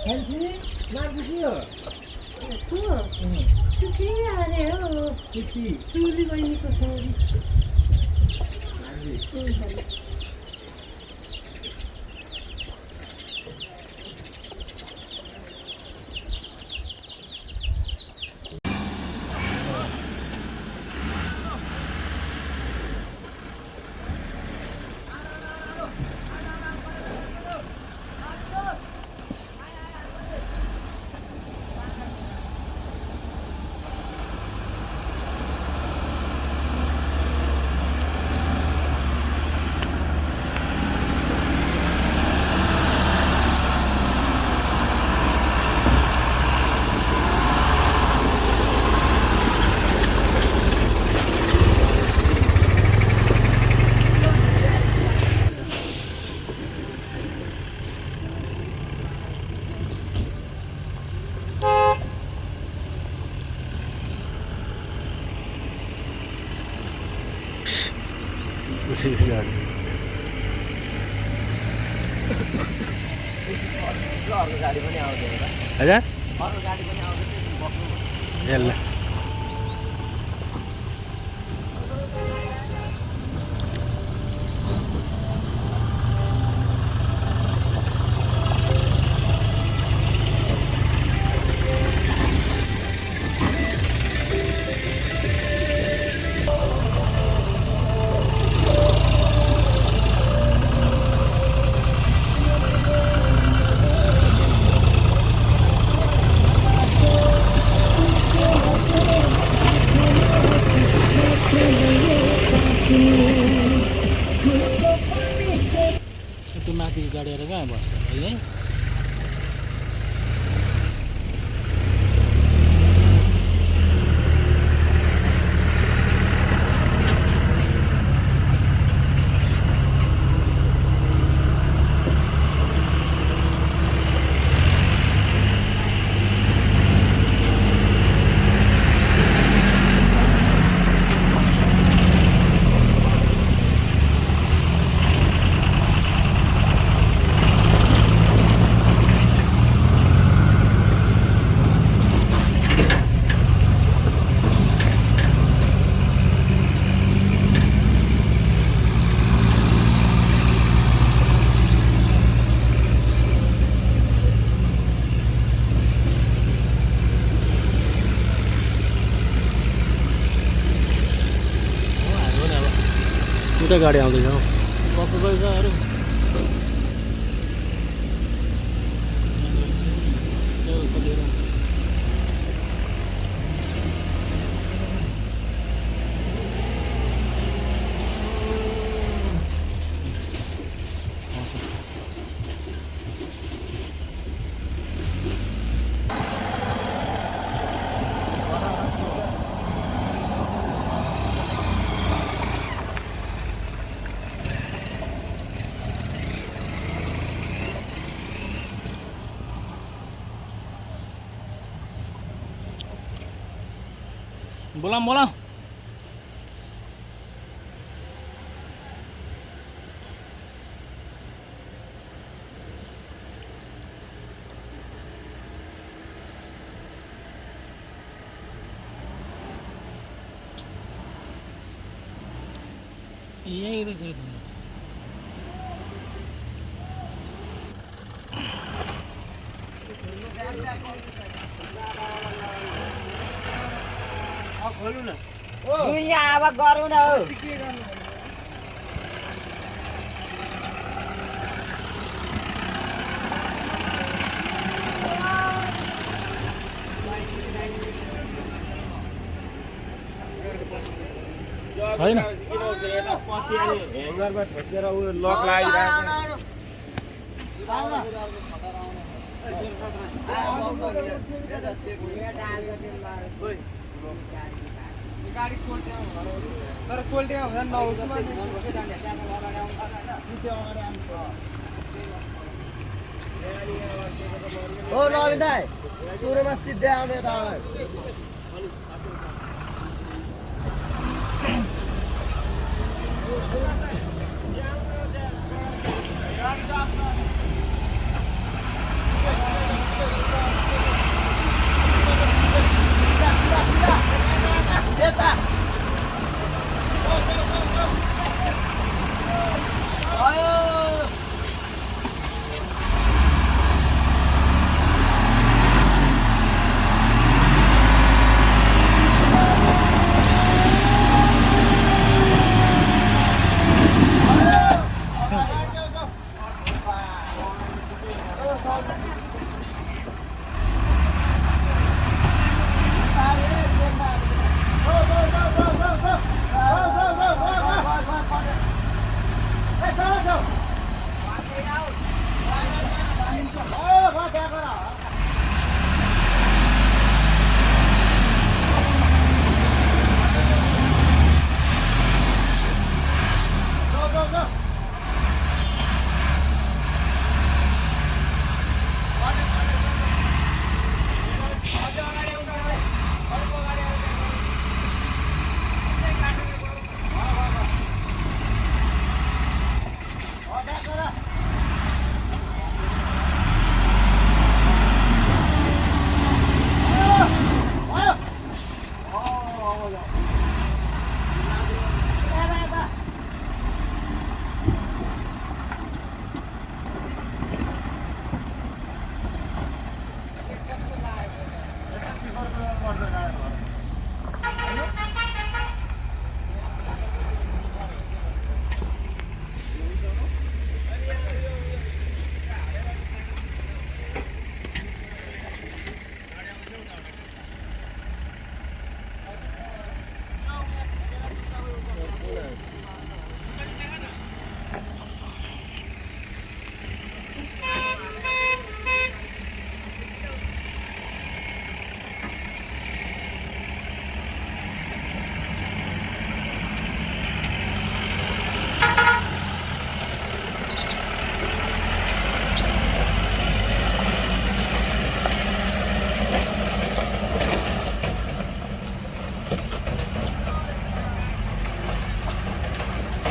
fancy नागुसी हो यस्तो सुखी आरे हो सुखी सुली बहिनीको छोरी गाडी पनि आउँदैन हजुर अर्को गाडी पनि आउँदैन बस्नु ल त्यो माथिको गाडी आएर कहाँ बस्छ है उता गाडी आउँदैछ हौ कस्तो गएछ अरू बोलाऊं बोलाऊं यही रहेछ खोल्नु न दुनिया अब गरौँ न हौ छैन ह्याङ्गरमा ठोकेर उ लक लागिरहेको गाडी तर कोल्टिया हुँदा हो नवीन दाइ सुरुमा सिधै आउने त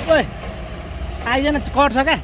ओए आइजन कट्छ क्या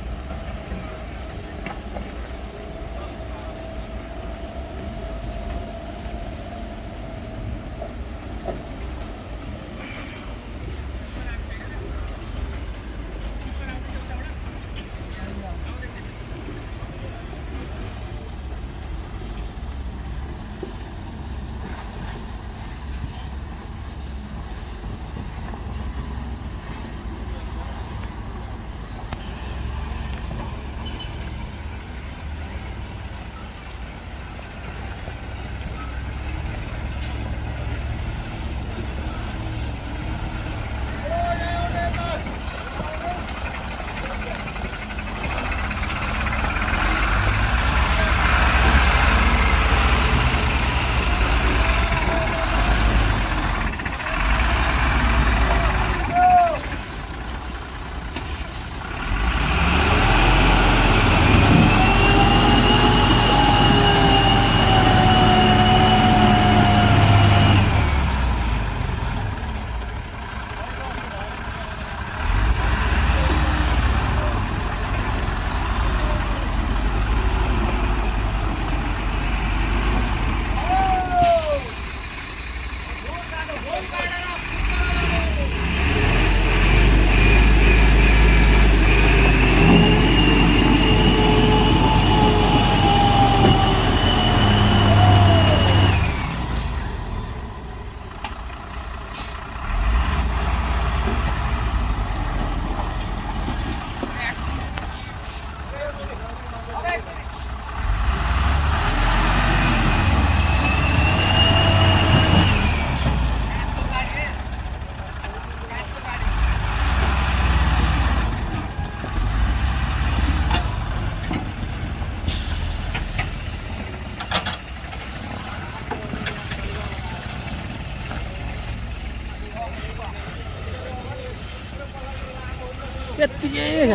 यत्तिकै छ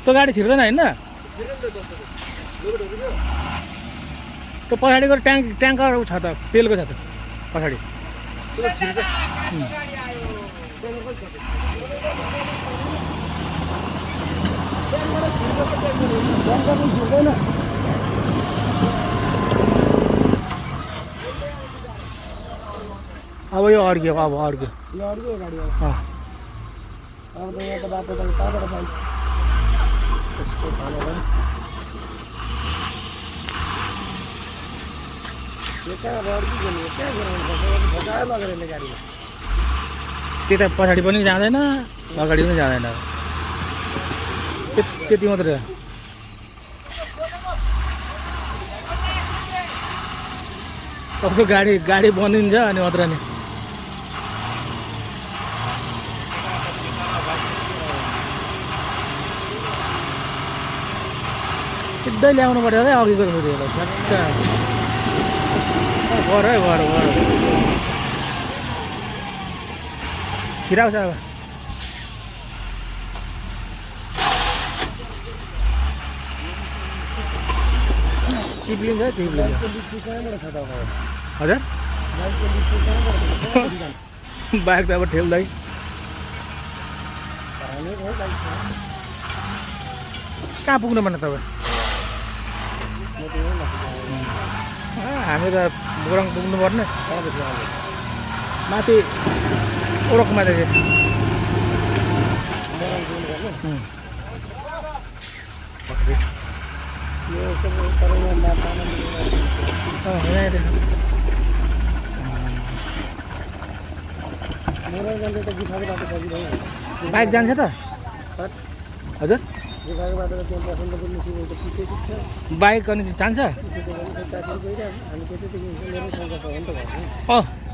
त्यो गाडी छिर्दैन होइन त्यो पछाडिको ट्याङ्कर छ त तेलको छ त पछाडि अब यो अड्क्यो अब अड्क्यो यो अर्को गाडी हो अँ अब त यहाँ त बाटो त कहाँबाट पाइन्छ त्यस्तो भनेर यो कहाँ अड्कियो नि कहाँ गराउनु पर्छ भगाएर लगेर यसले गाडीमा त्यता पछाडि पनि जाँदैन अगाडि पनि जाँदैन त्यति मात्रै हो कस्तो गाडी बनिन्छ अनि मात्र नि सिधै ल्याउनु पर्छ है अघिको फेरि घर है घर छिराउँछ अब चिप्लिन्छ चिप्लिन्छ कहाँबाट छ त अब हजुर बाइकको लिस्ट कहाँबाट छ बाइक त अब ठेल्दै कहाँ पुग्नु पर्ने तपाईँ हामी त बोरङ पुग्नु पर्ने माथि ओरकमा देखेँ बाइक जान्छ त हजुर बाइक अनि जान्छ हामी